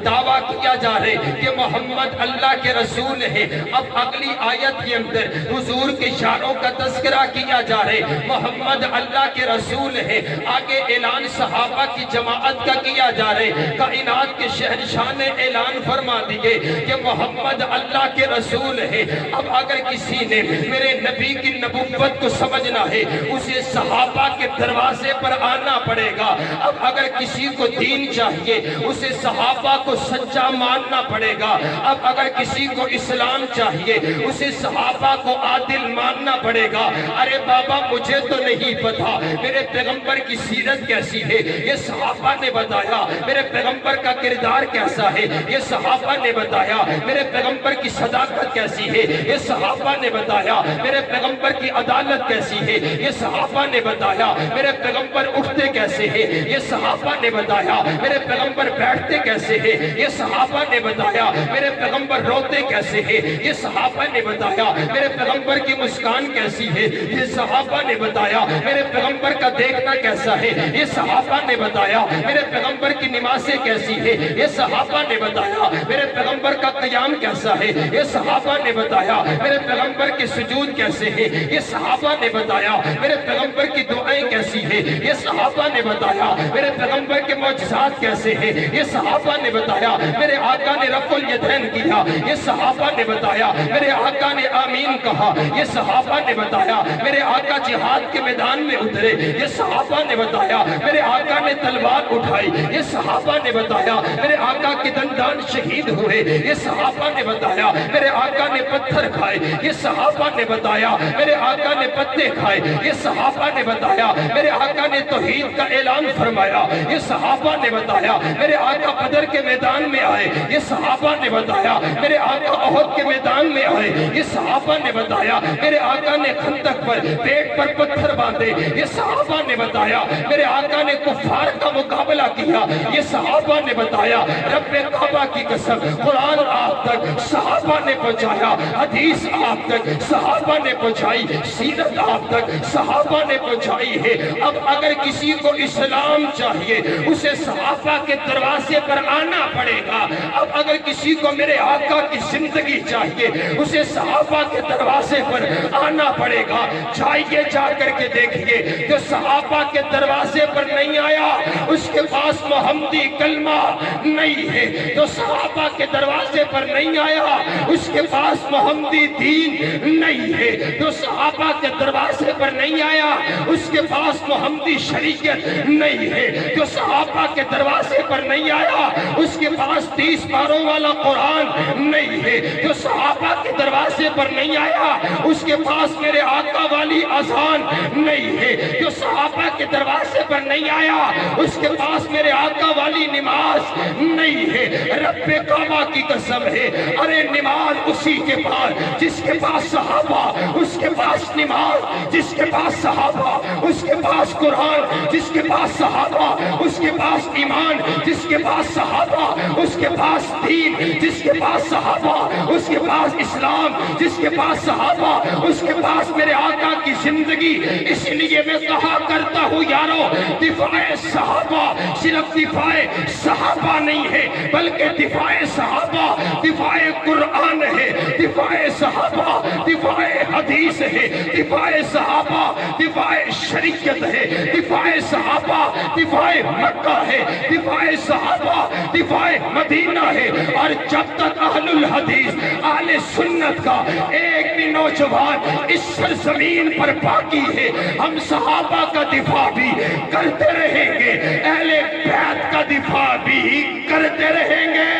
دعویٰ کیا جا رہے کہ محمد اللہ کے رسول ہے۔ اب اگلی آیت کے اندر حضور کے شانوں کا تذکرہ کیا جا رہے، محمد اللہ کے رسول ہے۔ آگے اعلان صحابہ کی جماعت کا کیا جا رہے، کائنات کے شہنشاہ نے اعلان فرما دیے کہ محمد اللہ کے رسول ہے۔ اب اگر کسی نے میرے نبی کی نبوت کو سمجھنا ہے، اسے صحابہ کے دروازے پر آنا پڑے گا۔ اب اگر کسی کو دین چاہیے، اسے صحابہ کو سچا ماننا پڑے گا۔ اب اگر کسی کو اسلام چاہیے، اسے صحابہ کو عادل ماننا پڑے گا۔ ارے بابا مجھے تو نہیں پتا میرے پیغمبر کی سیرت کیسی ہے، یہ صحابہ نے بتایا۔ میرے پیغمبر کا کردار کیسا ہے، یہ صحابہ نے بتایا۔ میرے پیغمبر کی صداقت کیسی ہے، یہ صحابہ نے بتایا۔ میرے پیغمبر کی عدالت کیسی ہے، یہ صحابہ نے بتایا۔ میرے پیغمبر اٹھتے کیسے ہیں، یہ صحابہ نے بتایا۔ میرے پیغمبر بیٹھتے کیسے ہیں، یہ صحابہ نے بتایا۔ میرے پیغمبر روتے کیسے ہیں، یہ صحابہ نے بتایا۔ میرے پیغمبر کی مسکان کیسی ہے، یہ صحابہ نے بتایا۔ میرے پیغمبر کا دیکھنا کیسا ہے، یہ صحابہ نے بتایا۔ میرے پیغمبر کی نمازیں کیسی ہے، یہ صحابہ نے بتایا۔ میرے پیغمبر کا قیام کیسا ہے، یہ صحابہ نے بتایا۔ میرے پیغمبر کے سجود کیسے ہیں، یہ صحابہ نے بتایا۔ میرے پیغمبر کی دعائیں کیسی ہیں، یہ صحابہ نے بتایا۔ میرے پیغمبر کے معجزات کیسے ہیں، یہ صحابہ نے بتایا۔ میرے آقا نے رفع الیدین کیا، یہ صحابہ نے بتایا۔ میرے آقا نے آمین کہا، یہ صحابہ نے بتایا۔ میرے آقا جہاد کے میدان میں اترے، یہ صحابہ نے بتایا۔ میرے آقا نے تلوار اٹھائی، یہ صحابہ نے بتایا۔ میرے آقا کے دندان شہید ہوئے، یہ صحابہ نے بتایا۔ میرے آقا نے پتھر کھائے، یہ صحابہ نے بتایا۔ میرے آقا نے پتے کھائے، یہ صحابہ نے بتایا۔ میرے آقا نے توحید کا اعلان فرمایا، یہ صحابہ نے بتایا۔ میرے آقا بدر کے میدان میں آئے، یہ صحابہ نے بتایا۔ میرے آقا احد کے میدان میں آئے، یہ صحابہ نے بتایا۔ میرے آقا نے خندق پر پیٹ پر پتھر باندھے، یہ صحابہ نے بتایا۔ میرے آقا نے کفار کا مقابلہ کیا، یہ صحابہ نے بتایا۔ رب کعبہ کی قسم، قرآن آپ تک صحابہ نے پہنچایا، حدیث آپ تک صحابہ نے پہنچائی، سیرت آپ تک صحابہ نے پہنچائی ہے۔ اب اگر کسی کو اسلام چاہیے، اسے صحابہ کے دروازے پر آنا پڑے گا۔ اب اگر کسی کو میرے آقا کی زندگی چاہیے، اسے صحابہ کے دروازے پر آنا پڑے گا۔ چاہیے جا کر کے دیکھیے، جو صحابہ کے دروازے پر نہیں آیا، اس کے پاس محمدی کلمہ نہیں ہے۔ جو صحابہ کے دروازے پر نہیں آیا، اس کے پاس محمدی دین نہیں ہے۔ جو صحابہ کے دروازے پر نہیں آیا، اس کے پاس محمدی شریعت نہیں ہے۔ جو صحابہ کے دروازے پر نہیں آیا، اس کے پاس 30 پاروں والا قرآن نہیں ہے۔ جو صحابہ کے دروازے پر نہیں آیا، اس کے پاس میرے آقا والی اذان نہیں ہے۔ جو صحابہ کے دروازے پر نہیں آیا، اس کے پاس میرے آقا والی نماز نہیں ہے۔ رب کعبہ کی قسم ہے، ارے نماز اسی کے پاس جس کے پاس صحابہ، اس کے پاس نماز جس کے پاس صحابہ، اس کے پاس قرآن جس کے پاس صحابہ، اس کے پاس ایمان جس کے پاس صحابہ، اس کے پاس دین جس کے پاس صحابہ، اس کے پاس اسلام جس کے پاس صحابہ، اس کے پاس میرے آقا کی زندگی۔ اس لیے میں کہا کرتا ہوں یارو، دفاع صحابہ صرف دفاع صحابہ نہیں ہے، بلکہ دفاع صحابہ، دفاع دفاع قرآن ہے، دفاع صحابہ دفاع حدیث ہے، دفاع صحابہ دفاع شریعت ہے، دفاع صحابہ دفاع مکہ ہے، دفاع صحابہ دفاع مدینہ ہے۔ اور جب تک اہل الحدیث اہل سنت کا ایک بھی نوجوان اس سرزمین پر باقی ہے، ہم صحابہ کا دفاع بھی کرتے رہیں گے، اہل بیت کا دفاع بھی کرتے رہیں گے۔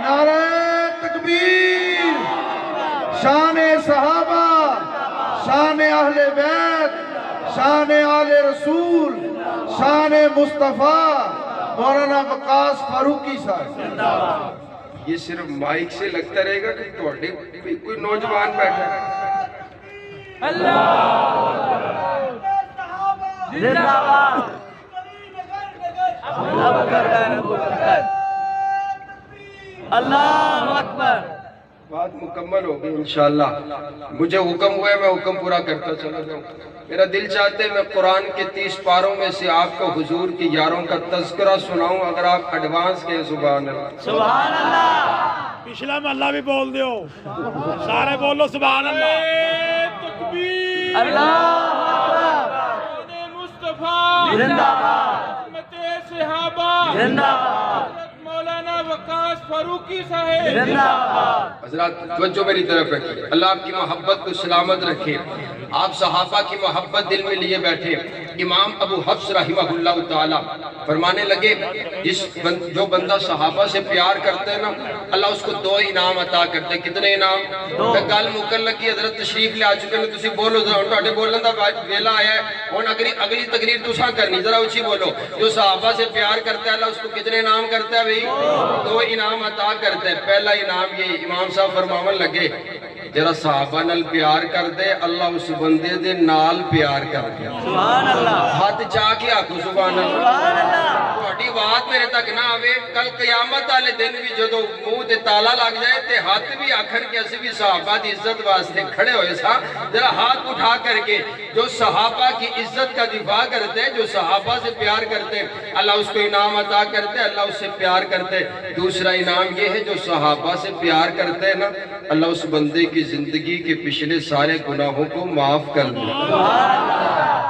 نعرہ تکبیر، شان صحابہ، شان اہل بیت، شان آل رسول، شان مصطفیٰ مولانا وقاص فاروقی صاحب۔ یہ صرف مائک سے لگتا رہے گا کہ کوئی نوجوان بیٹھا ہے؟ اللہ اکبر۔ بات مکمل ہوگی انشاءاللہ۔ مجھے حکم ہوا ہے، میں حکم پورا کرتا چلا جاؤں۔ میرا دل چاہتے ہے میں قرآن کے 30 پاروں میں سے آپ کو حضور کی یاروں کا تذکرہ سناؤں، اگر آپ ایڈوانس کے سبحان اللہ۔ سبحان اللہ۔ پچھلا میں اللہ بھی بول دیو، سارے بولو سبحان اللہ۔ تکبیر، اللہ اکبر۔ مصطفیٰ زندہ باد، امت صحابہ زندہ باد، مولانا وقاص فاروقی صاحب زندہ باد۔ حضرات توجہ میری طرف رکھیں، اللہ آپ کی محبت کو سلامت رکھے۔ آپ صحابہ کی محبت دل میں لیے بیٹھے۔ امام ابو حفص رحمہ اللہ تعالی فرمانے لگے جو بندہ صحابہ سے پیار کرتے ہیں نا، اللہ اس کو 2 انعام عطا کرتے ہیں۔ کتنے انعام؟ میں گل مکن لگی، حضرت تشریف لے آ چکے ہیں، تسی بولو ذرا، تواڈے بولن دا ویلا آیا ہے، اور اگلی تقریر تساں کرنی، ذرا اونچی بولو۔ جو صحابہ سے پیار کرتا ہے اللہ اس کو کتنے انعام کرتا ہے بھئی؟ 2 انعام عطا کرتے ہیں۔ پہلا انعام یہ امام صاحب فرماون لگے جرا صحابہ نال پیار کر دے، اللہ اس بندے دے نال پیار کر دے۔ سبحان اللہ، ہاتھ جا کے آکھو سبحان اللہ۔ سبحان اللہ۔ تہاڈی بات میرے تک نہ آوے، کل قیامت والے دن بھی جدو منہ تے تالا لگ جائے تے ہاتھ بھی آکھن کہ اسی بھی صحابہ دی عزت واسطے کھڑے ہوئے سا، ذرا ہاتھ اٹھا کر کے جو صحابہ کی عزت کا دفاع کرتے، جو صحابہ سے پیار کرتے، اللہ اس کو انعام عطا کرتے، اللہ اس سے پیار کرتے۔ دوسرا انعام یہ ہے جو صحابہ سے پیار کرتے ہیں نا، اللہ اس بندے کی زندگی کے پچھلے سارے گناہوں کو معاف کر دے۔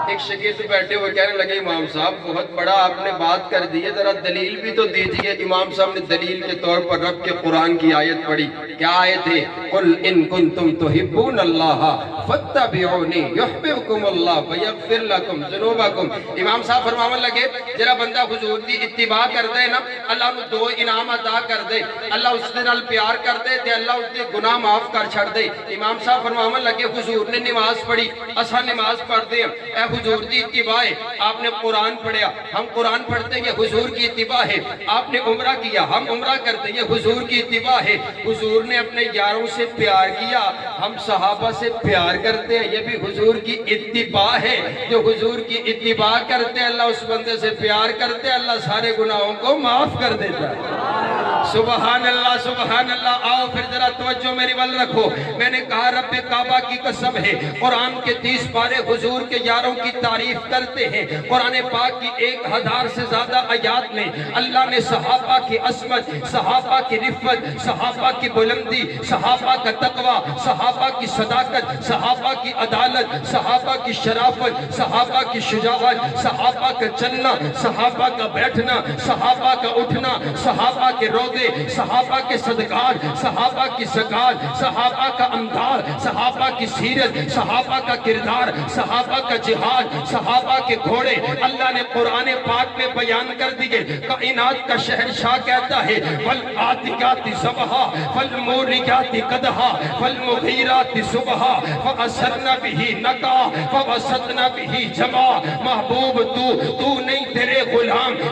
ایک شاگرد بیٹھے ہوئے کہنے لگے امام صاحب بہت بڑا آپ نے بات کر دی ہے، ذرا دلیل بھی تو دیجئے۔ امام صاحب نے دلیل کے طور پر رب کے قرآن کی آیت پڑھی۔ کیا آیت ہے؟ قُلْ إِن كُنْتُمْ تُحِبُّونَ اللَّهَ فَاتَّبِعُونِي يُحْبِبْكُمُ اللَّهُ وَيَغْفِرْ لَكُمْ ذُنُوبَكُمْ۔ امام صاحب فرماون لگے جرا بندہ حضور دی اتباع کر دے نا، اللہ نو 2 انعام عطا کر دے، اللہ اس دے نال پیار کر دے تے اللہ اس دے گناہ معاف کر چھڑ دے۔ امام صاحب فرماون لگے حضور نے نماز پڑھی، اسا نماز پڑھتے ہیں، اے حضور دی اتباع ہے۔ آپ نے قرآن پڑھیا، ہم قرآن پڑھتے ہیں، یہ حضور کی اتباع ہے۔ آپ نے عمرہ کیا، ہم عمرہ کرتے ہیں، یہ حضور کی اتباع ہے۔ حضور نے اپنے یاروں سے پیار کیا، ہم صحابہ سے پیار کرتے ہیں، یہ بھی حضور کی اتباع ہے۔ جو حضور کی اتباع کرتے ہیں اللہ اس بندے سے پیار کرتے ہیں، اللہ سارے گناہوں کو معاف کر دیتا ہے۔ سبحان اللہ، سبحان اللہ۔ آؤ پھر ذرا توجہ میری ول رکھو۔ میں نے کہا رب کعبہ کی قسم ہے، قرآن کے 30 پارے حضور کے یاروں کی تعریف کرتے ہیں۔ قرآن پاک کی 1000 سے زیادہ آیات میں اللہ نے صحابہ کی عظمت، صحابہ کی رفت، صحابہ کی بلندی، صحابہ کا تقوی، صحابہ کی صداقت، صحابہ کی عدالت، صحابہ کی شرافت، صحابہ کی شجاعت، صحابہ کا چلنا، صحابہ کا بیٹھنا، صحابہ کا اٹھنا، صحابہ کے روضے، صحابہ کے صدقات، صحابہ کی زکات، صحابہ کا انداز، صحابہ کی سیرت، صحابہ کا کردار، صحابہ کا جہاد، صحابہ کے گھوڑے اللہ نے قرآن پاک میں بیان کر دیے۔ کائنات کا شہنشاہ کہتا ہے وَالْعَادِيَاتِ ضَبْحًا فَالْمُورِيَاتِ قَدْحًا فَالْمُغِيرَاتِ صُبْحًا فَأَثَرْنَ بِهِ نَقْعًا فَوَسَطْنَ بِهِ جَمْعًا۔ محبوب تو نہیں، تیرے غلام نہیں،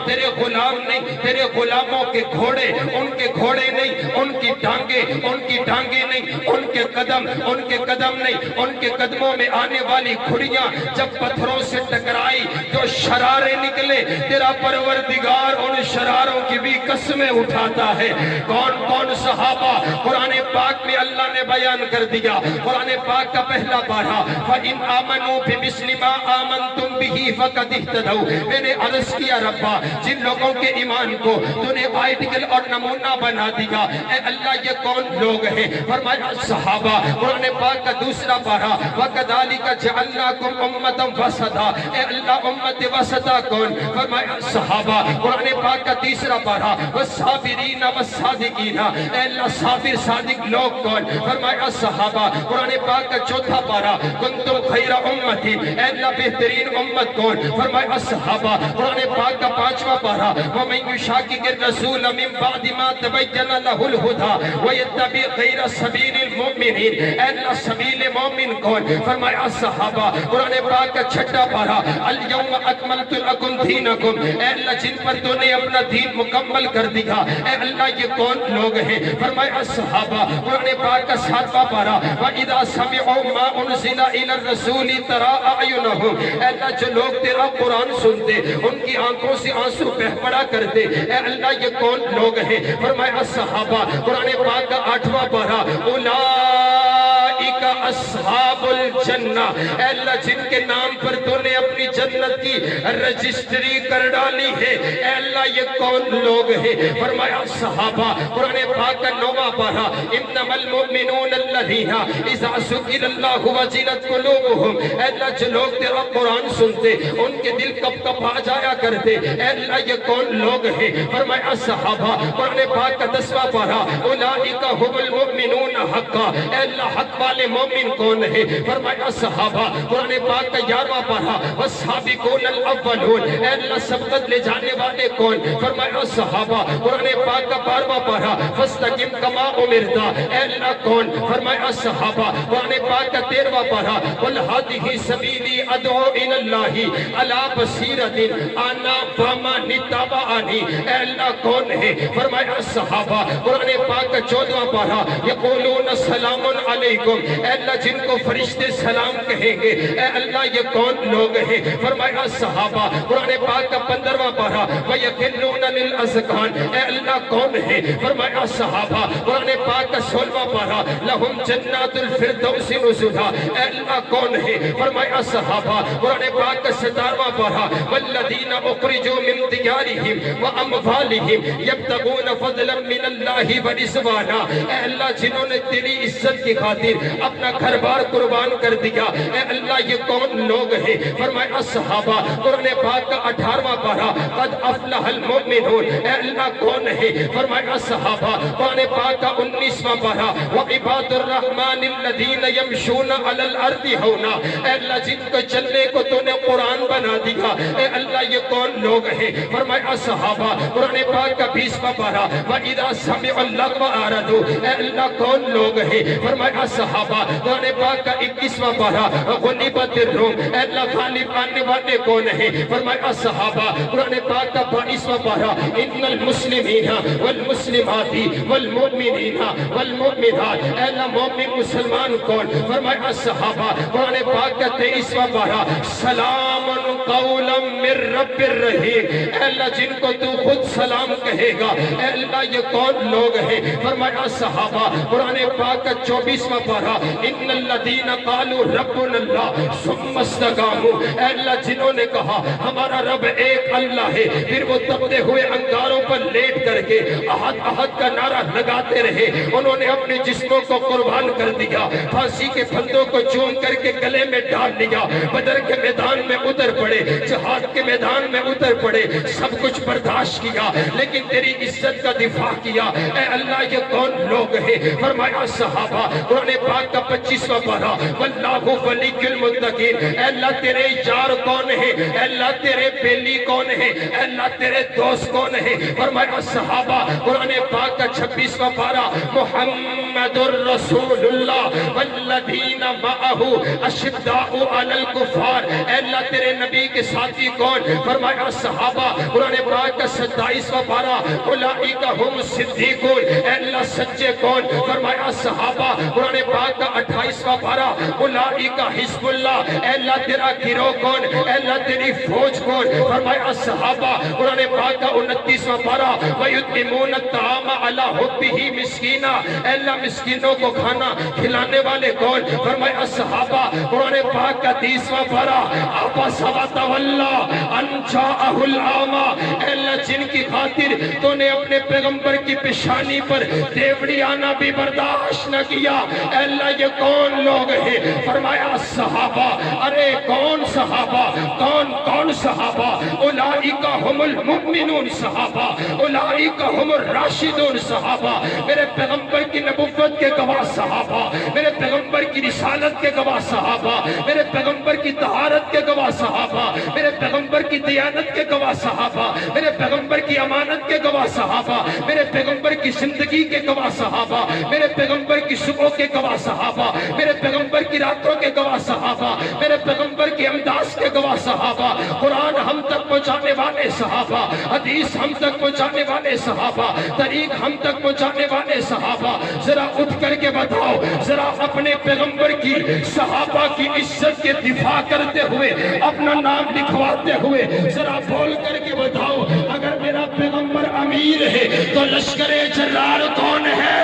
تیرے غلاموں کے گھوڑے، ان کے گھوڑے نہیں، ان کی ٹانگیں نہیں، ان کے قدم ان کے قدم نہیں، ان کے قدموں میں آنے والی کھڑیاں جب پتھروں سے ٹکرائی تو شرارے نکلے، تیرا پروردگار ان شراروں کی بھی قسمیں اٹھاتا ہے۔ کون کون صحابہ قرآن پاک میں اللہ نے بیان کر دیا۔ قرآن پاک کا پہلا پارہ فَإِنْ آمَنُوا بِمِثْلِ مَا آمَنْتُمْ بِهِ فَقَدِ اهْتَدَوْا، میں نے عرض کیا ربا جن لوگوں کے ایمان کو تو نے آئیڈیل اور نمونہ بنا دیا، اے اللہ یہ کون لوگ ہیں؟ فرمایا صحابہ۔ قرآن پاک کا دوسرا پارہ وَكَذَلِكَ جَعَلْنَاكُمْ أُمَّةً وَسَطًا، اے اللہ امت وسطا کون؟ فرمایا صحابہ۔ قرآن پاک کا تیسرا پارہ وَالصَّابِرِينَ وَالصَّادِقِينَ، اے اللہ صابر صادق لوگ کون؟ فرمایا صحابہ۔ قرآن پاک کا چوتھا پارہ کنتم خیر امتی، اے اللہ بہترین امت کون؟ فرمایا صحابہ۔ قرآن پاک کا پانچواں پارہ وَمَن يُشَاقِقِ الرَّسُولَ مِن بَعْدِ مَا تَبَيَّنَ لَهُ الْهُدَىٰ وَيَتَّبِعْ غَيْرَ سَبِيلِ الْمُؤْمِنِينَ، اے اللہ سبیل مومن کون؟ فرمایا صحابہ۔ قرآن پاک کا چھٹا پارہ الْيَوْمَ أَكْمَلْتُ لَكُمْ دِينَكُمْ، اے اللہ جن پر تو نے اپنا دین مکمل کر دیا، اے اللہ یہ کون لوگ ہیں؟ فرمایا صحابہ۔ قرآن پاک کا ساتواں پارہ وَإِذَا سَمِعُوا مَا أُنزِلَ إِلَى الرَّسُولِ تَرَىٰ أَعْيُنَهُمْ، اے اللہ جو لوگ تیرا قرآن سنتے ان کی آنکھوں سے آنسو بہہ پڑا کرتے، اے اللہ یہ کون لوگ ہیں؟ فرمایا صحابہ۔ قرآن پاک کا آٹھواں پارہ اولئک اصحاب الجنہ، اے اللہ جن کے نام پر تو نے اپنی جنت کی رجسٹری کر ڈالی ہے، اے اللہ یہ کون لوگ ہیں؟ فرمایا صحابہ۔ قرآن پاک کا نواں پارہ انما المؤمنون الذین اذا ذکر اللہ وجلت قلوبہم، اے اللہ جو لوگ تیرا قرآن سنتے ان کے دل کب کب آ جایا کرتے، اے اللہ یہ کون لوگ ہیں؟ فرمایا صحابہ۔ قرآن پاک کا 10واں پارہ اولئک هم المؤمنون حقا، اے اللہ حق والے مومن کون ہیں؟ فرمایا صحابہ۔ قرآن پاک کا 11واں پارہ والسابقون الاولون، اے اللہ سبقت لے جانے والے کون؟ فرمایا صحابہ۔ قرآن پاک کا 12واں پارہ فاستقم کما امرت، اے اللہ کون؟ فرمایا صحابہ۔ قرآن پاک کا 13واں پارہ قل ھذہ سبیلی ادعو الی اللہ علی بصیرۃ انا ومن اتبعنی، اے اللہ کون ہے؟ فرمایا صحابہ۔ قرآن پاک کا 14واں پارہ یقولون سلام علیکم، اے اللہ جن کو فرشتے سلام کہیں گے، اے اللہ یہ کون لوگ ہیں؟ فرمایا صحابہ۔ قرآن پاک کا 15واں پارہ وَيَخِرُّونَ لِلْأَذْقَانِ، اے اللہ کون ہے؟ فرمایا صحابہ۔ قرآن پاک کا 16واں پارہ لَهُمْ جَنَّاتُ الْفِرْدَوْسِ نُزُلًا، اے اللہ کون ہے؟ فرمایا صحابہ۔ قرآن پاک کا 17واں پارہ وَالَّذِينَ أُخْرِجُوا مِن دِيَارِهِمْ وَأَمْوَالِهِمْ يَبْتَغُونَ فَضْلًا مِّنَ اللَّهِ وَرِضْوَانًا، اے اللہ جنہوں نے تیری عزت کی خاطر اپنا گھر بار قربان کر دیا، اے اللہ یہ کون لوگ ہیں؟ فرمایا صحابہ۔ قرآن پاک کا 18واں پارہ قد افلح المؤمنون، اے اللہ کون ہے؟ فرمایا صحابہ۔ قرآن پاک کا 19واں پارہ وعباد الرحمن الذین یمشون علی الارض ہونا، اے اللہ جن کو چلنے کو تو نے قرآن بنا دیا، اے اللہ یہ کون لوگ ہیں؟ فرمایا صحابہ۔ قرآن پاک کا 20واں پارہ وَإِذَا سَمِعُوا اللَّغْوَ أَعْرَضُوا، اے اللہ کون لوگ ہیں؟ فرمایا صحابہ۔ قرآن پاک کا 21واں پارہ غلبت الروم، اے اللہ غالب آنے والے کون ہیں؟ فرمایا صحابہ۔ قرآن پاک کا 22واں پارہ ان المسلمین والمسلمات والمؤمنین والمؤمنات، اے اللہ مومن مسلمان کون؟ فرمایا صحابہ۔ قرآن پاک کا 23واں پارہ سلام قولا من رب الرحیم، اے اللہ جن کو تو خود سلام کہے گا، اے اللہ یہ کون لوگ ہیں؟ فرمایا صحابہ۔ قرآن پاک کا 24واں پارہ ان الذین قالوا ربنا اللہ ثم استقاموا، اے اللہ جنہوں نے کہا ہمارا رب ایک اللہ ہے، پھر وہ تپتے ہوئے انگاروں پر لیٹ کر کے احد احد کا نعرہ لگاتے رہے، انہوں نے اپنے جسموں کو قربان کر دیا، پھانسی کے پھندوں کو چوم کر کے گلے میں ڈال لیا، بدر کے میدان میں اتر پڑے، جہاد کے میدان میں اتر پڑے، سب کچھ برداشت کیا لیکن تیری عزت کا دفاع کیا، اے اللہ یہ کون لوگ ہیں؟ فرمایا صحابہ۔ قرآن پاک کا 25واں پارہ واللہ ولی المتقین، اے اللہ تیرے یار کون ہیں، اے اللہ تیرے بیلی کون ہیں، اے اللہ تیرے دوست کون ہیں؟ فرمایا صحابہ، قرآن پاک کا 26واں پارہ محمد الرسول اللہ والذین معہ اشداء علی الکفار، اے اللہ تیرے نبی کے ساتھی کون؟ فرمایا صحابہ، قرآن پاک کا 27واں پارہ اولئک هم الصدیقون، اے اللہ سچے کون؟ فرمایا صحابہ، قرآن پاک کا 28واں پارہ اولئک حزب اللہ، اے اللہ تیرا گروہ کون؟ اے اللہ تیری فوج کون؟ فرمایا صحابہ، قرآن پاک کا 29واں پارہ وَيُطْعِمُونَ الطَّعَامَ عَلَىٰ حُبِّهِ مِسْكِينًا، اے اللہ مسکینوں کو کھانا کھلانے والے کون؟ فرمایا صحابہ، قرآن پاک کا 30واں پارہ عَبَسَ وَتَوَلَّىٰ أَن جَاءَهُ الْأَعْمَىٰ، اے اللہ جن کی خاطر تو نے اپنے پیغمبر کی پیشانی پر دیوڑی آنا بھی برداشت نہ کیا، اے اللہ یہ کون لوگ ہیں؟ فرمایا صحابہ، ارے کون صحابہ؟ کون صحابہ؟ اولئک هم المؤمنون صحابہ، اولئک هم الراشدون صحابہ، میرے پیغمبر کی نبوت کے گواہ صحابہ، میرے پیغمبر کی رسالت کے گواہ صحابہ، میرے پیغمبر کی طہارت کے گواہ صحابہ، میرے پیغمبر کی دیانت کے گواہ صحابہ، میرے پیغمبر کی امانت کے گواہ صحابہ، میرے پیغمبر کی زندگی کے گواہ صحابہ، میرے پیغمبر کی صبح کے گواہ صحابہ، میرے پیغمبر کی راتوں کے گواہ صحابہ، میرے پیغمبر کی امداز کے گواہ صحابہ، قرآن ہم تک پہنچانے والے صحابہ، حدیث ہم تک پہنچانے والے صحابہ، طریق ہم تک پہنچانے والے صحابہ، ذرا اٹھ کر کے بتاؤ، ذرا اپنے پیغمبر کی صحابہ کی عزت کے دفاع کرتے ہوئے اپنا نام لکھواتے ہوئے ذرا بول کر کے بتاؤ، اگر میرا پیغمبر امیر ہے تو لشکر جرار کون ہے؟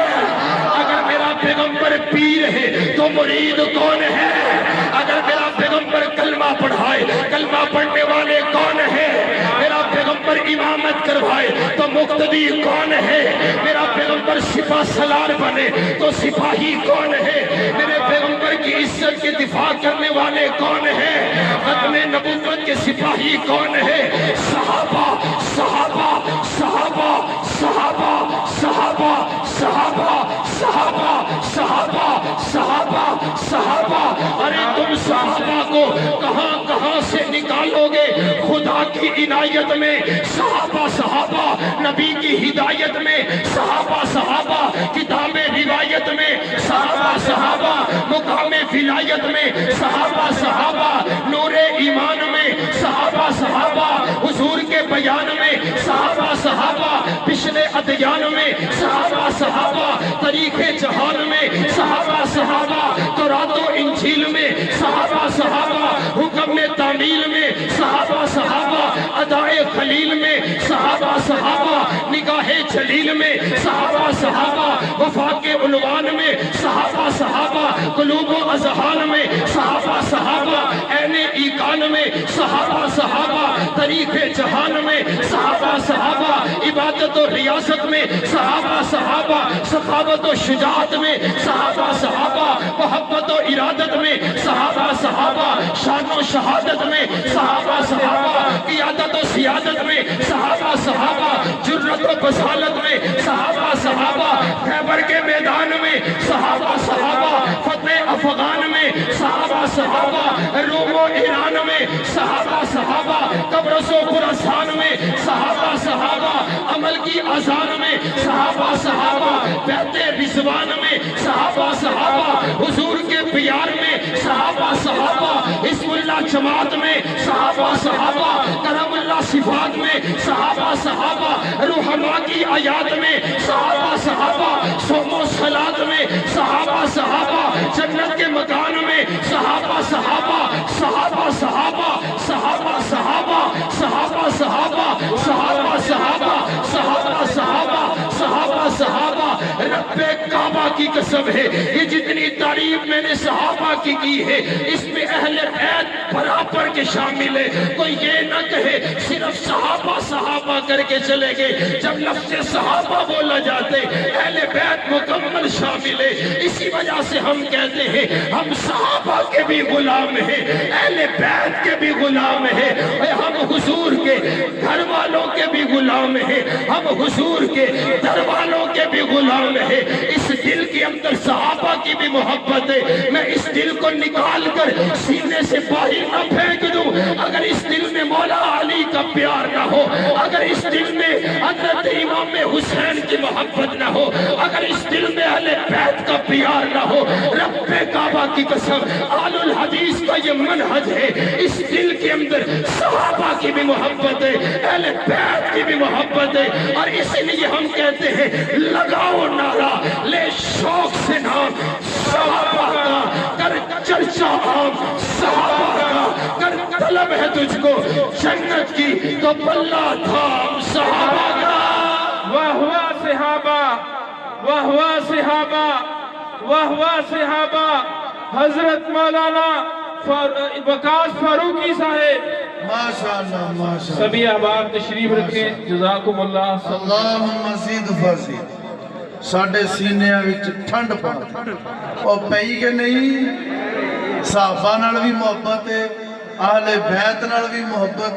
اگر میرا پیغمبر پیر ہے تو مرید کون ہے؟ اگر میرا پیغمبر کلمہ پڑھائے کلمہ پڑھنے والے کون ہیں؟ میرا پیغمبر امامت کروائے تو مقتدی کون ہے؟ میرا پیغمبر سپاہ سالار بنے تو سپاہی کون ہے؟ میرے پیغمبر کی عزت کے دفاع کرنے والے کون ہیں؟ ختم نبوت کے سپاہی کون ہے؟ صحابہ صحابہ صحابہ صحابہ صحابہ صحابہ صحابہ صحابہ صحابہ صحابہ، ارے تم صحابہ کو کہاں سے نکالو گے؟ خدا کی عنایت میں صحابہ صحابہ، نبی کی ہدایت میں صحابہ صحابہ، کتاب روایت میں صحابہ صحابہ، مقام ولایت میں صحابہ صحابہ، نور ایمان میں صحابہ صحابہ، حضور کے بیان میں صحابہ صحابہ، پچھلے ادیان میں صحابہ صحابہ، طریق جہان میں صحابہ صحابہ، تورات و انجیل میں صحابہ صحابہ، حکم تعمیل میں صحابہ صحابہ، ادائے خلیل میں صحابہ صحابہ، نگاہ جلیل میں صحابہ صحابہ، وفاق عنوان میں صحابہ صحابہ، قلوب و اذہان میں صحابہ صحابہ، عین ایقان میں صحابہ صحابہ، طریق جہان میں صحابہ صحابہ، عبادت و ریاست میں صحابہ صحابہ، سخاوت و شجاعت میں صحابہ صحابہ، محبت و ارادت میں صحابہ صحابہ، شان و شہادت میں صحابہ صحابہ، قیادت و سیادت میں صحابہ صحابہ، جرت و بصالت میں صحابہ صحابہ، خیبر کے میدان میں صحابہ صحابہ، فتح افغان میں صحابہ صحابہ، روم و ایران میں صحابہ صحابہ، قبرص و خراسان میں صحابہ صحابہ، عمل کی اذان میں صحابہ صحابہ، بیعت رضوان میں صحابہ صحابہ، حضور کے پیار میں صحابہ صحابہ، حزب اللہ جماعت میں صحابہ صحابہ، کرم اللہ صفات میں صحابہ صحابہ، روحانہ کی آیات میں صحابہ صحابہ، صوم و صلات میں صحابہ صحابہ، جنت کے مکان میں صحابہ صحابہ، صحابہ صحابہ صحابہ صحابہ صحابہ صحابہ صحابہ صحابہ صحابہ صحابہ صحابہ صحابہ، رب کعبہ کی قسم ہے یہ جتنی تعریف میں نے صحابہ کی ہے اس میں اہل بیت برابر کے شامل ہے۔ کوئی یہ نہ کہے صرف صحابہ صحابہ کر کے چلے گئے، جب لفظ صحابہ بولا جاتے اہل بیت مکمل شامل ہے۔ اسی وجہ سے ہم کہتے ہیں ہم صحابہ کے بھی غلام ہیں، اہل بیت کے بھی غلام ہیں، ہم حضور کے گھر والوں کے بھی غلام ہیں، ہم حضور کے در والوں کے بھی غلام ہیں۔ اس دل کے اندر صحابہ کی بھی محبت ہے، میں اس دل کو نکال کر سینے سے باہر نہ پھینک دوں اگر اس دل میں مولا علی کا پیار نہ ہو، اگر اس دل میں حضرت امام حسین کی محبت نہ ہو، اگر اس دل میں اہل بیت کا پیار نہ ہو۔ رب کعبہ کی قسم، آل الحدیث کا یہ منہج ہے، اس دل کے اندر صحابہ کی بھی محبت ہے، اہل بیت کی بھی محبت ہے، اور اس لیے ہم کہتے ہیں لگاؤ نعرہ، لے شوق سے نام صحابہ کا، کر چرچا عام صحابہ کا، کر طلب ہے تجھ کو جنت کی تو پلہ تھام صحابہ کا۔ واہ واہ صحابہ، واہ واہ صحابہ، واہ واہ صحابہ، حضرت مولانا وقاص فاروقی صاحب ماشاءاللہ ماشاءاللہ، سبھی احباب تشریف رکھیں، جزاکم اللہ۔ اللہم مزید فزید، ساڑھے سینیاں وچ ٹھنڈ پا اور پئی کہ نہیں؟ صحابہ نال بھی محبت ہے، اہل بیت نال بھی محبت ہے۔